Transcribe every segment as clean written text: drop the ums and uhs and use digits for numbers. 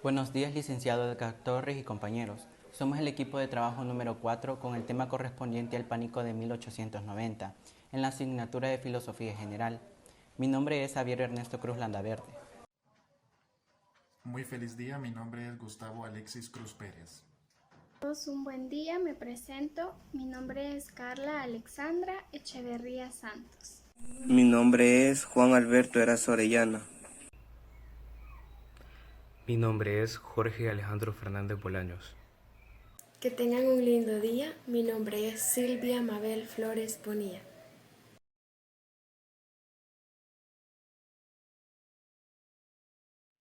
Buenos días, licenciado Edgar Torres y compañeros. Somos el equipo de trabajo número 4 con el tema correspondiente al pánico de 1890 en la asignatura de Filosofía General. Mi nombre es Javier Ernesto Cruz Landaverde. Muy feliz día, mi nombre es Gustavo Alexis Cruz Pérez. Todos un buen día, me presento. Mi nombre es Carla Alexandra Echeverría Santos. Mi nombre es Juan Alberto Erazo Orellana. Mi nombre es Jorge Alejandro Fernández Bolaños. Que tengan un lindo día. Mi nombre es Silvia Mabel Flores Bonilla.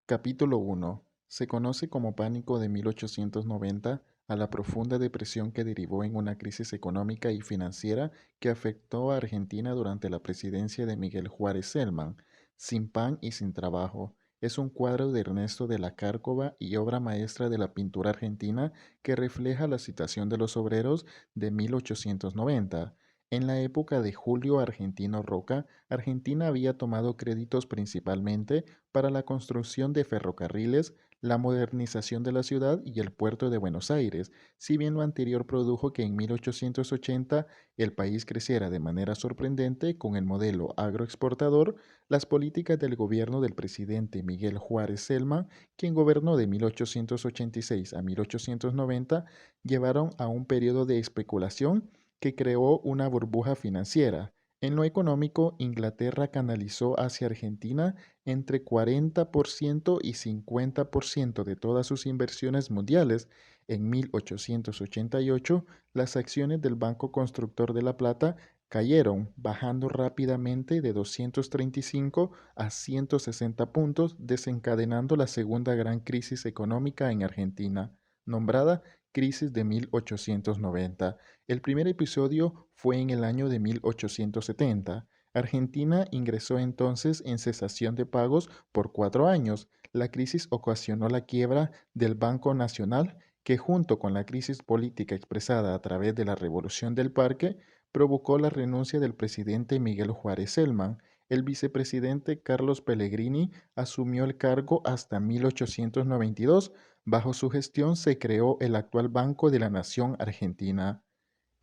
Capítulo 1. Se conoce como pánico de 1890 a la profunda depresión que derivó en una crisis económica y financiera que afectó a Argentina durante la presidencia de Miguel Juárez Celman. Sin pan y sin trabajo. Es un cuadro de Ernesto de la Cárcova y obra maestra de la pintura argentina que refleja la situación de los obreros de 1890. En la época de Julio Argentino Roca, Argentina había tomado créditos principalmente para la construcción de ferrocarriles, la modernización de la ciudad y el puerto de Buenos Aires, si bien lo anterior produjo que en 1880 el país creciera de manera sorprendente con el modelo agroexportador. Las políticas del gobierno del presidente Miguel Juárez Celman, quien gobernó de 1886 a 1890, llevaron a un periodo de especulación que creó una burbuja financiera. En lo económico, Inglaterra canalizó hacia Argentina entre 40% y 50% de todas sus inversiones mundiales. En 1888, las acciones del Banco Constructor de La Plata cayeron, bajando rápidamente de 235 a 160 puntos, desencadenando la segunda gran crisis económica en Argentina, nombrada Crisis de 1890. El primer episodio fue en el año de 1870. Argentina ingresó entonces en cesación de pagos por 4 años. La crisis ocasionó la quiebra del Banco Nacional, que junto con la crisis política expresada a través de la Revolución del Parque, provocó la renuncia del presidente Miguel Juárez Celman. El vicepresidente Carlos Pellegrini asumió el cargo hasta 1892. Bajo su gestión se creó el actual Banco de la Nación Argentina.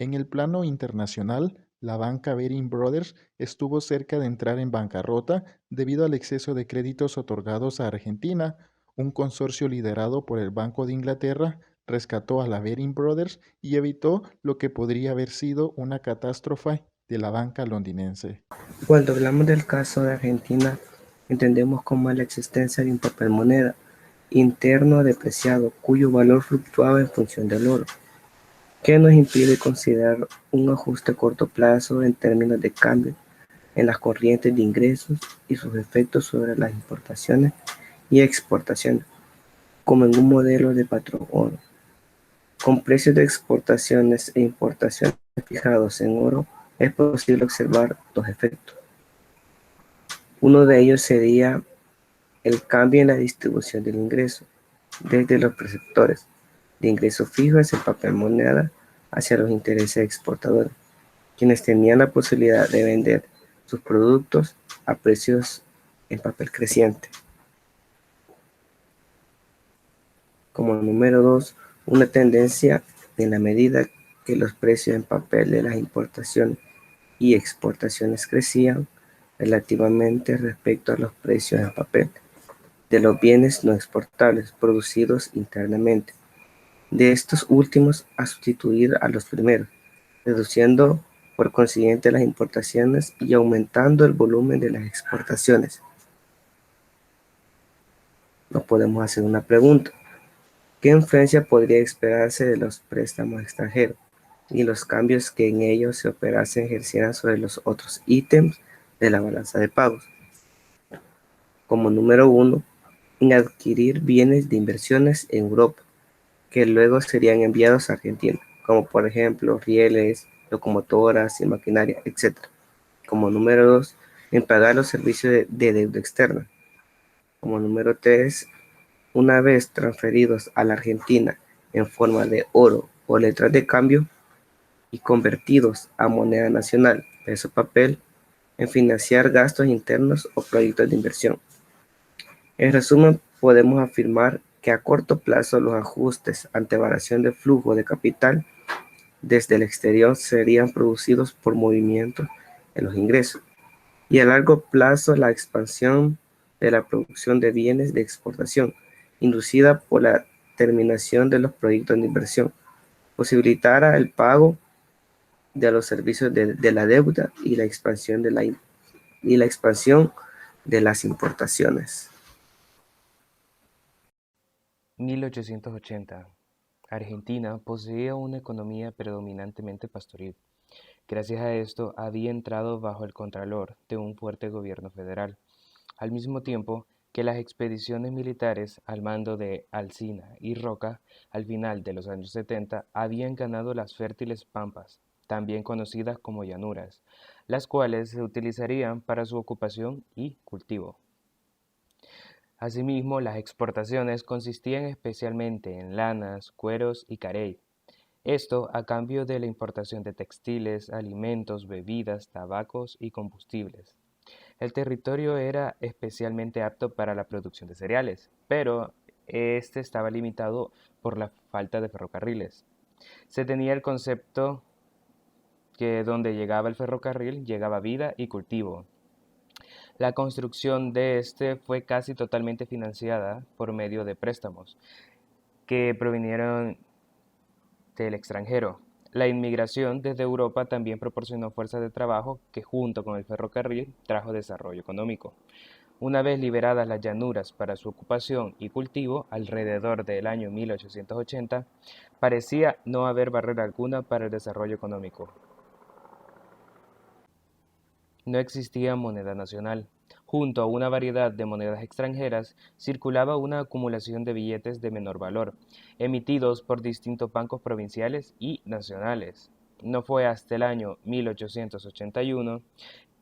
En el plano internacional, la banca Baring Brothers estuvo cerca de entrar en bancarrota debido al exceso de créditos otorgados a Argentina. Un consorcio liderado por el Banco de Inglaterra rescató a la Baring Brothers y evitó lo que podría haber sido una catástrofe de la banca londinense. Cuando hablamos del caso de Argentina, entendemos como la existencia de un papel moneda interno depreciado cuyo valor fluctuaba en función del oro, que nos impide considerar un ajuste a corto plazo en términos de cambio en las corrientes de ingresos y sus efectos sobre las importaciones y exportaciones, como en un modelo de patrón oro. Con precios de exportaciones e importaciones fijados en oro, es posible observar dos efectos. Uno de ellos sería el cambio en la distribución del ingreso, desde los perceptores de ingreso fijo hacia el papel moneda hacia los intereses exportadores, quienes tenían la posibilidad de vender sus productos a precios en papel creciente. Como número 2, una tendencia en la medida que los precios en papel de las importaciones y exportaciones crecían relativamente respecto a los precios en papel de los bienes no exportables producidos internamente, de estos últimos a sustituir a los primeros, reduciendo por consiguiente las importaciones y aumentando el volumen de las exportaciones. Nos podemos hacer una pregunta: ¿qué influencia podría esperarse de los préstamos extranjeros y los cambios que en ellos se operasen ejercieran sobre los otros ítems de la balanza de pagos? Como número 1, en adquirir bienes de inversiones en Europa, que luego serían enviados a Argentina, como por ejemplo rieles, locomotoras y maquinaria, etc. Como número 2, en pagar los servicios de deuda externa. Como número 3, una vez transferidos a la Argentina en forma de oro o letras de cambio y convertidos a moneda nacional, peso papel, en financiar gastos internos o proyectos de inversión. En resumen, podemos afirmar que que a corto plazo los ajustes ante variación de flujo de capital desde el exterior serían producidos por movimientos en los ingresos, y a largo plazo la expansión de la producción de bienes de exportación, inducida por la terminación de los proyectos de inversión, posibilitará el pago de los servicios de la deuda y la expansión de las importaciones. 1880. Argentina poseía una economía predominantemente pastoril. Gracias a esto había entrado bajo el contralor de un fuerte gobierno federal, al mismo tiempo que las expediciones militares al mando de Alsina y Roca al final de los años 70 habían ganado las fértiles pampas, también conocidas como llanuras, las cuales se utilizarían para su ocupación y cultivo. Asimismo, las exportaciones consistían especialmente en lanas, cueros y carey. Esto a cambio de la importación de textiles, alimentos, bebidas, tabacos y combustibles. El territorio era especialmente apto para la producción de cereales, pero este estaba limitado por la falta de ferrocarriles. Se tenía el concepto que donde llegaba el ferrocarril llegaba vida y cultivo. La construcción de este fue casi totalmente financiada por medio de préstamos que provinieron del extranjero. La inmigración desde Europa también proporcionó fuerza de trabajo que junto con el ferrocarril trajo desarrollo económico. Una vez liberadas las llanuras para su ocupación y cultivo, alrededor del año 1880, parecía no haber barrera alguna para el desarrollo económico. No existía moneda nacional. Junto a una variedad de monedas extranjeras, circulaba una acumulación de billetes de menor valor, emitidos por distintos bancos provinciales y nacionales. No fue hasta el año 1881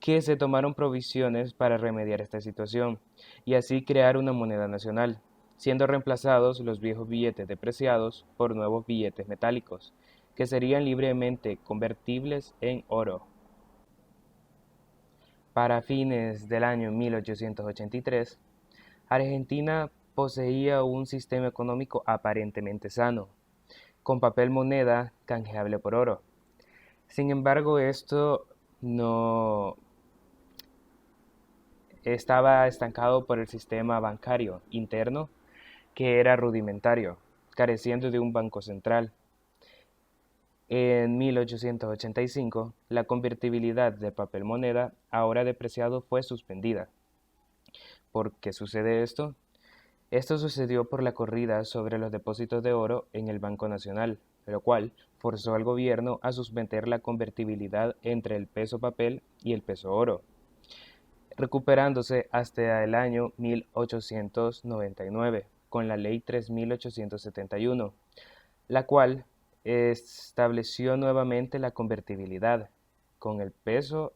que se tomaron provisiones para remediar esta situación y así crear una moneda nacional, siendo reemplazados los viejos billetes depreciados por nuevos billetes metálicos, que serían libremente convertibles en oro. Para fines del año 1883, Argentina poseía un sistema económico aparentemente sano, con papel moneda canjeable por oro. Sin embargo, esto no estaba estancado por el sistema bancario interno, que era rudimentario, careciendo de un banco central. En 1885, la convertibilidad de papel moneda, ahora depreciado, fue suspendida. ¿Por qué sucede esto? Esto sucedió por la corrida sobre los depósitos de oro en el Banco Nacional, lo cual forzó al gobierno a suspender la convertibilidad entre el peso papel y el peso oro, recuperándose hasta el año 1899 con la Ley 3871, la cual estableció nuevamente la convertibilidad con el peso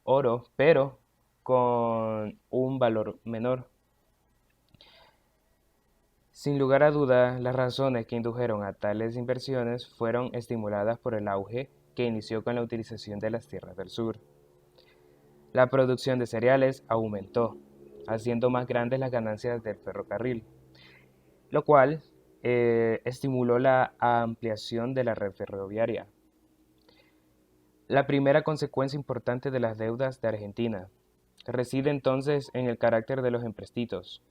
oro, pero con un valor menor. Sin lugar a duda, las razones que indujeron a tales inversiones fueron estimuladas por el auge que inició con la utilización de las tierras del sur. La producción de cereales aumentó, haciendo más grandes las ganancias del ferrocarril, lo cual estimuló la ampliación de la red ferroviaria. La primera consecuencia importante de las deudas de Argentina reside entonces en el carácter de los empréstitos,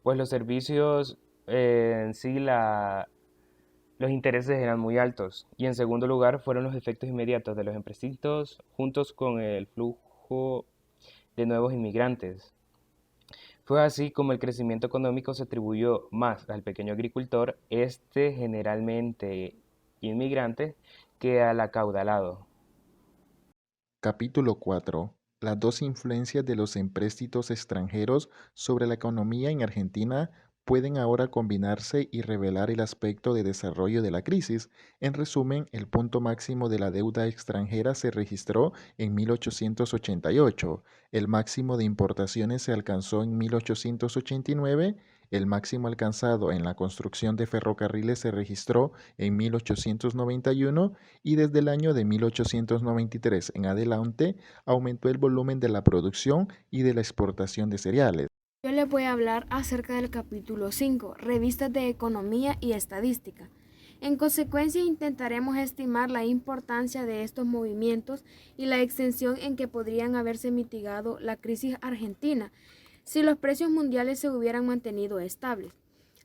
pues los servicios en sí los intereses eran muy altos, y en segundo lugar fueron los efectos inmediatos de los empréstitos juntos con el flujo de nuevos inmigrantes. Fue así como el crecimiento económico se atribuyó más al pequeño agricultor, generalmente inmigrante, que al acaudalado. Capítulo 4. Las dos influencias de los empréstitos extranjeros sobre la economía en Argentina pueden ahora combinarse y revelar el aspecto de desarrollo de la crisis. En resumen, el punto máximo de la deuda extranjera se registró en 1888, el máximo de importaciones se alcanzó en 1889, el máximo alcanzado en la construcción de ferrocarriles se registró en 1891 y desde el año de 1893 en adelante aumentó el volumen de la producción y de la exportación de cereales. Yo les voy a hablar acerca del capítulo 5, revistas de economía y estadística. En consecuencia, intentaremos estimar la importancia de estos movimientos y la extensión en que podrían haberse mitigado la crisis argentina si los precios mundiales se hubieran mantenido estables.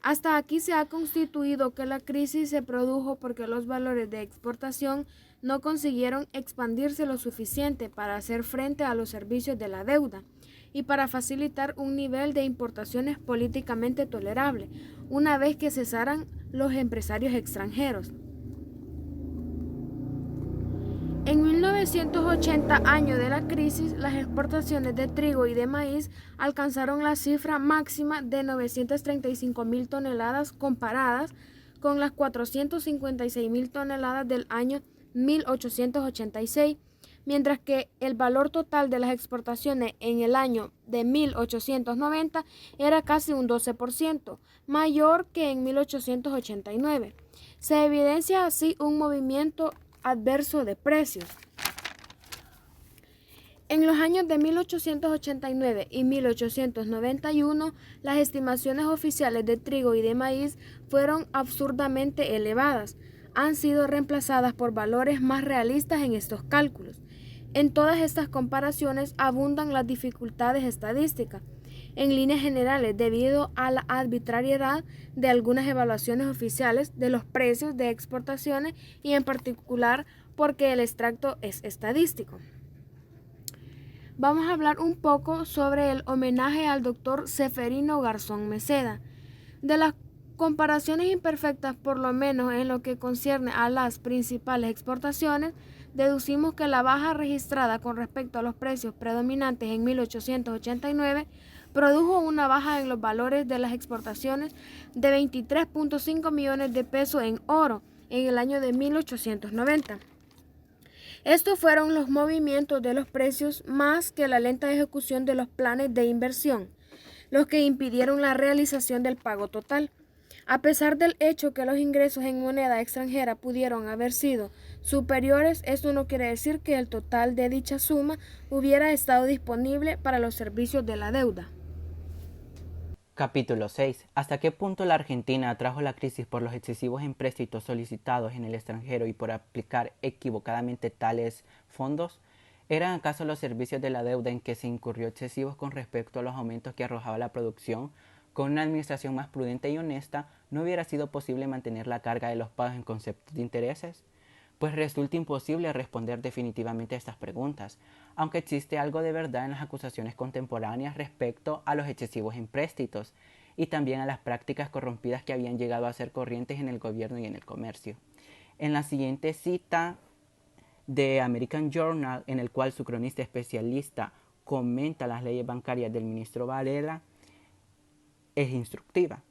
Hasta aquí se ha constituido que la crisis se produjo porque los valores de exportación no consiguieron expandirse lo suficiente para hacer frente a los servicios de la deuda y para facilitar un nivel de importaciones políticamente tolerable, una vez que cesaran los empresarios extranjeros. En 1980, año de la crisis, las exportaciones de trigo y de maíz alcanzaron la cifra máxima de 935.000 toneladas comparadas con las 456.000 toneladas del año 1886, mientras que el valor total de las exportaciones en el año de 1890 era casi un 12% mayor que en 1889. Se evidencia así un movimiento adverso de precios. En los años de 1889 y 1891, las estimaciones oficiales de trigo y de maíz fueron absurdamente elevadas. Han sido reemplazadas por valores más realistas en estos cálculos. En todas estas comparaciones abundan las dificultades estadísticas, en líneas generales debido a la arbitrariedad de algunas evaluaciones oficiales de los precios de exportaciones y en particular porque el extracto es estadístico. Vamos a hablar un poco sobre el homenaje al doctor Ceferino Garzón Meseda. De las comparaciones imperfectas, por lo menos en lo que concierne a las principales exportaciones, deducimos que la baja registrada con respecto a los precios predominantes en 1889 produjo una baja en los valores de las exportaciones de 23.5 millones de pesos en oro en el año de 1890. Estos fueron los movimientos de los precios más que la lenta ejecución de los planes de inversión, los que impidieron la realización del pago total. A pesar del hecho que los ingresos en moneda extranjera pudieron haber sido superiores, esto no quiere decir que el total de dicha suma hubiera estado disponible para los servicios de la deuda. Capítulo 6. ¿Hasta qué punto la Argentina atrajo la crisis por los excesivos empréstitos solicitados en el extranjero y por aplicar equivocadamente tales fondos? ¿Eran acaso los servicios de la deuda en que se incurrió excesivos con respecto a los aumentos que arrojaba la producción? Con una administración más prudente y honesta, ¿no hubiera sido posible mantener la carga de los pagos en concepto de intereses? Pues resulta imposible responder definitivamente a estas preguntas, aunque existe algo de verdad en las acusaciones contemporáneas respecto a los excesivos empréstitos y también a las prácticas corrompidas que habían llegado a ser corrientes en el gobierno y en el comercio. En la siguiente cita de American Journal, en el cual su cronista especialista comenta las leyes bancarias del ministro Varela, es instructiva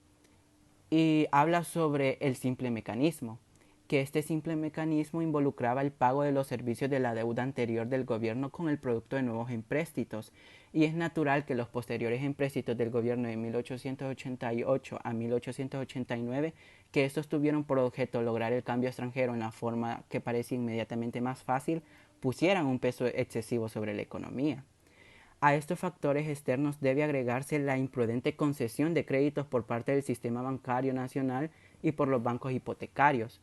y habla sobre el simple mecanismo, que este simple mecanismo involucraba el pago de los servicios de la deuda anterior del gobierno con el producto de nuevos empréstitos, y es natural que los posteriores empréstitos del gobierno de 1888 a 1889, que estos tuvieron por objeto lograr el cambio extranjero en la forma que parece inmediatamente más fácil, pusieran un peso excesivo sobre la economía. A estos factores externos debe agregarse la imprudente concesión de créditos por parte del sistema bancario nacional y por los bancos hipotecarios,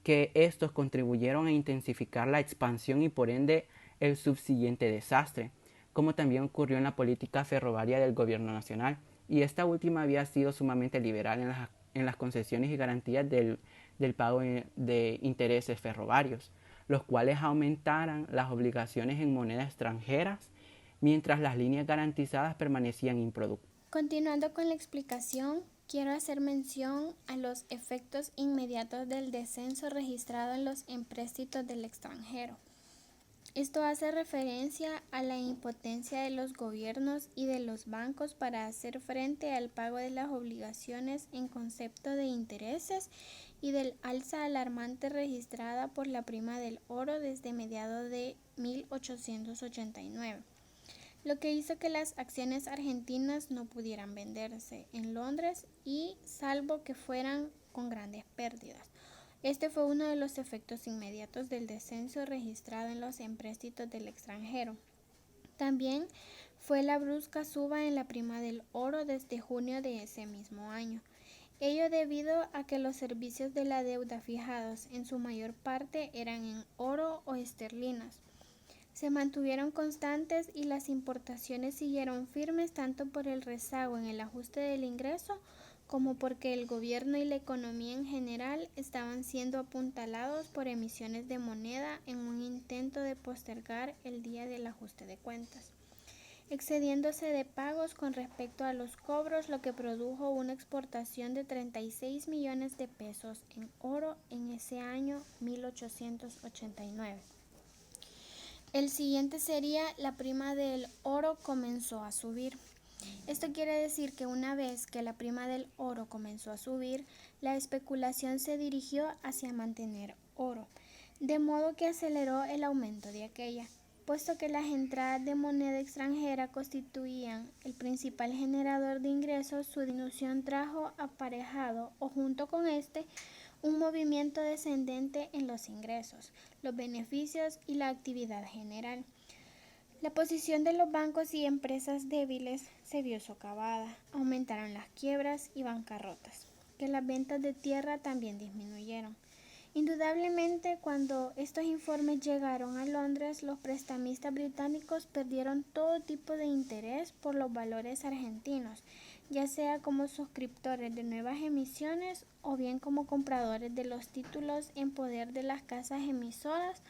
que estos contribuyeron a intensificar la expansión y por ende el subsiguiente desastre, como también ocurrió en la política ferroviaria del gobierno nacional, y esta última había sido sumamente liberal en las concesiones y garantías del pago de intereses ferroviarios, los cuales aumentaran las obligaciones en monedas extranjeras, mientras las líneas garantizadas permanecían improductivas. Continuando con la explicación, quiero hacer mención a los efectos inmediatos del descenso registrado en los empréstitos del extranjero. Esto hace referencia a la impotencia de los gobiernos y de los bancos para hacer frente al pago de las obligaciones en concepto de intereses y del alza alarmante registrada por la prima del oro desde mediados de 1889. Lo que hizo que las acciones argentinas no pudieran venderse en Londres y salvo que fueran con grandes pérdidas. Este fue uno de los efectos inmediatos del descenso registrado en los empréstitos del extranjero. También fue la brusca suba en la prima del oro desde junio de ese mismo año. Ello debido a que los servicios de la deuda fijados en su mayor parte eran en oro o esterlinas. Se mantuvieron constantes y las importaciones siguieron firmes tanto por el rezago en el ajuste del ingreso como porque el gobierno y la economía en general estaban siendo apuntalados por emisiones de moneda en un intento de postergar el día del ajuste de cuentas, excediéndose de pagos con respecto a los cobros, lo que produjo una exportación de 36 millones de pesos en oro en ese año 1889. El siguiente sería la prima del oro comenzó a subir. Esto quiere decir que una vez que la prima del oro comenzó a subir, la especulación se dirigió hacia mantener oro, de modo que aceleró el aumento de aquella. Puesto que las entradas de moneda extranjera constituían el principal generador de ingresos, su disminución trajo aparejado o junto con un movimiento descendente en los ingresos, los beneficios y la actividad general. La posición de los bancos y empresas débiles se vio socavada, aumentaron las quiebras y bancarrotas, que las ventas de tierra también disminuyeron. Indudablemente, cuando estos informes llegaron a Londres, los prestamistas británicos perdieron todo tipo de interés por los valores argentinos, ya sea como suscriptores de nuevas emisiones o bien como compradores de los títulos en poder de las casas emisoras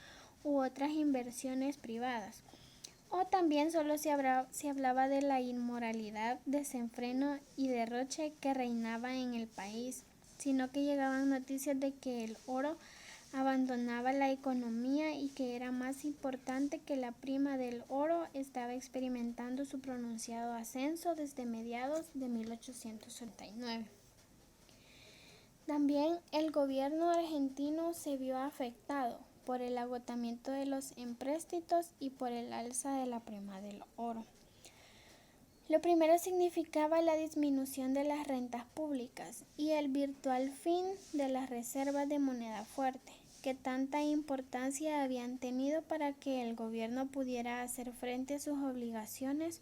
u otras inversiones privadas. O también solo se hablaba de la inmoralidad, desenfreno y derroche que reinaba en el país, sino que llegaban noticias de que el oro abandonaba la economía y que era más importante que la prima del oro estaba experimentando su pronunciado ascenso desde mediados de 1889. También el gobierno argentino se vio afectado por el agotamiento de los empréstitos y por el alza de la prima del oro. Lo primero significaba la disminución de las rentas públicas y el virtual fin de las reservas de moneda fuerte, que tanta importancia habían tenido para que el gobierno pudiera hacer frente a sus obligaciones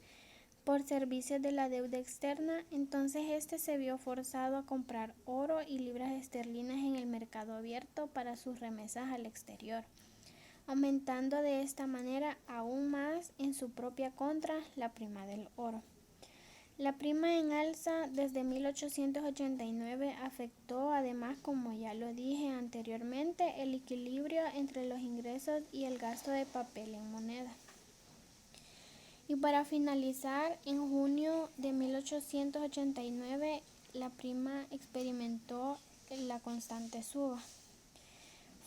por servicios de la deuda externa. Entonces se vio forzado a comprar oro y libras esterlinas en el mercado abierto para sus remesas al exterior, aumentando de esta manera aún más en su propia contra la prima del oro. La prima en alza desde 1889 afectó además, como ya lo dije anteriormente, el equilibrio entre los ingresos y el gasto de papel en moneda. Y para finalizar, en junio de 1889 la prima experimentó la constante suba.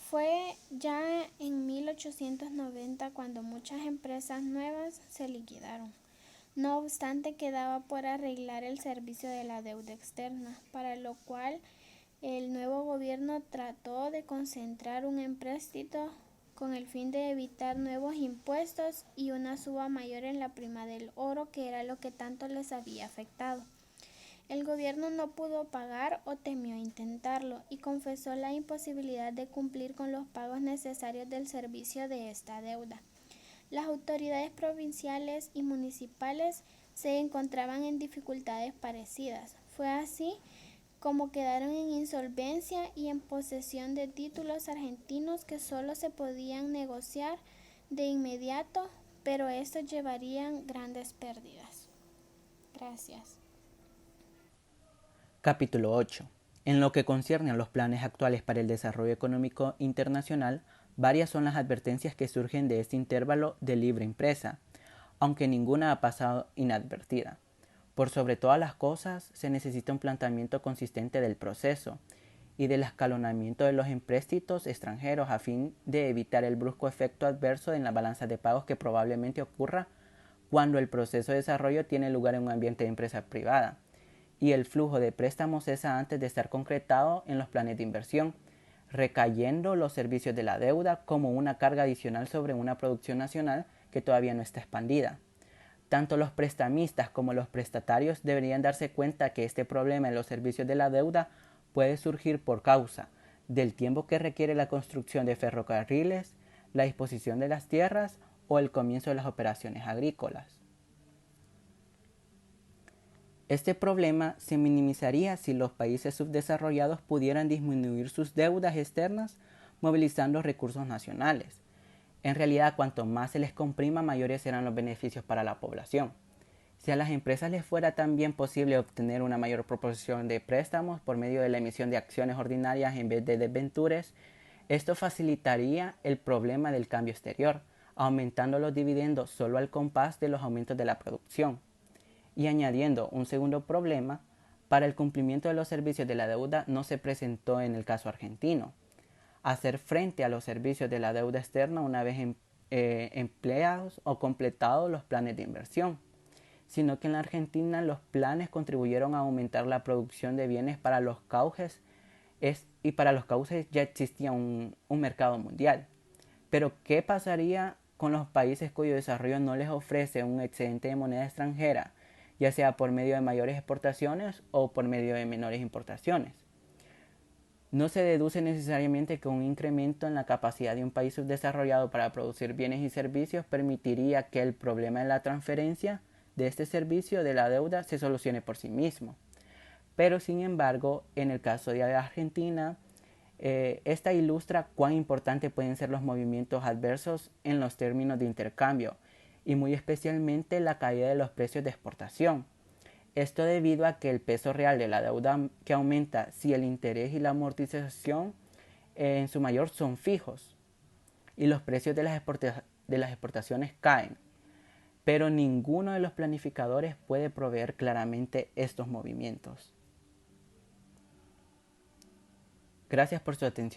Fue ya en 1890 cuando muchas empresas nuevas se liquidaron. No obstante, quedaba por arreglar el servicio de la deuda externa, para lo cual el nuevo gobierno trató de concentrar un empréstito con el fin de evitar nuevos impuestos y una suba mayor en la prima del oro, que era lo que tanto les había afectado. El gobierno no pudo pagar o temió intentarlo y confesó la imposibilidad de cumplir con los pagos necesarios del servicio de esta deuda. Las autoridades provinciales y municipales se encontraban en dificultades parecidas. Fue así como quedaron en insolvencia y en posesión de títulos argentinos que solo se podían negociar de inmediato, pero estos llevarían grandes pérdidas. Gracias. Capítulo 8. En lo que concierne a los planes actuales para el desarrollo económico internacional, varias son las advertencias que surgen de este intervalo de libre empresa, aunque ninguna ha pasado inadvertida. Por sobre todas las cosas, se necesita un planteamiento consistente del proceso y del escalonamiento de los empréstitos extranjeros a fin de evitar el brusco efecto adverso en la balanza de pagos que probablemente ocurra cuando el proceso de desarrollo tiene lugar en un ambiente de empresa privada y el flujo de préstamos cesa antes de estar concretado en los planes de inversión, recayendo los servicios de la deuda como una carga adicional sobre una producción nacional que todavía no está expandida. Tanto los prestamistas como los prestatarios deberían darse cuenta que este problema en los servicios de la deuda puede surgir por causa del tiempo que requiere la construcción de ferrocarriles, la disposición de las tierras o el comienzo de las operaciones agrícolas. Este problema se minimizaría si los países subdesarrollados pudieran disminuir sus deudas externas movilizando recursos nacionales. En realidad, cuanto más se les comprima, mayores serán los beneficios para la población. Si a las empresas les fuera también posible obtener una mayor proporción de préstamos por medio de la emisión de acciones ordinarias en vez de debentures, esto facilitaría el problema del cambio exterior, aumentando los dividendos solo al compás de los aumentos de la producción. Y añadiendo un segundo problema, para el cumplimiento de los servicios de la deuda no se presentó en el caso argentino. Hacer frente a los servicios de la deuda externa una vez empleados o completados los planes de inversión, sino que en la Argentina los planes contribuyeron a aumentar la producción de bienes para los cauces y para los cauces ya existía un mercado mundial. Pero ¿qué pasaría con los países cuyo desarrollo no les ofrece un excedente de moneda extranjera, ya sea por medio de mayores exportaciones o por medio de menores importaciones? No se deduce necesariamente que un incremento en la capacidad de un país subdesarrollado para producir bienes y servicios permitiría que el problema de la transferencia de este servicio de la deuda se solucione por sí mismo. Pero sin embargo, en el caso de Argentina, esta ilustra cuán importantes pueden ser los movimientos adversos en los términos de intercambio y muy especialmente la caída de los precios de exportación. Esto debido a que el peso real de la deuda que aumenta si el interés y la amortización en su mayor son fijos y los precios de las exportaciones caen. Pero ninguno de los planificadores puede proveer claramente estos movimientos. Gracias por su atención.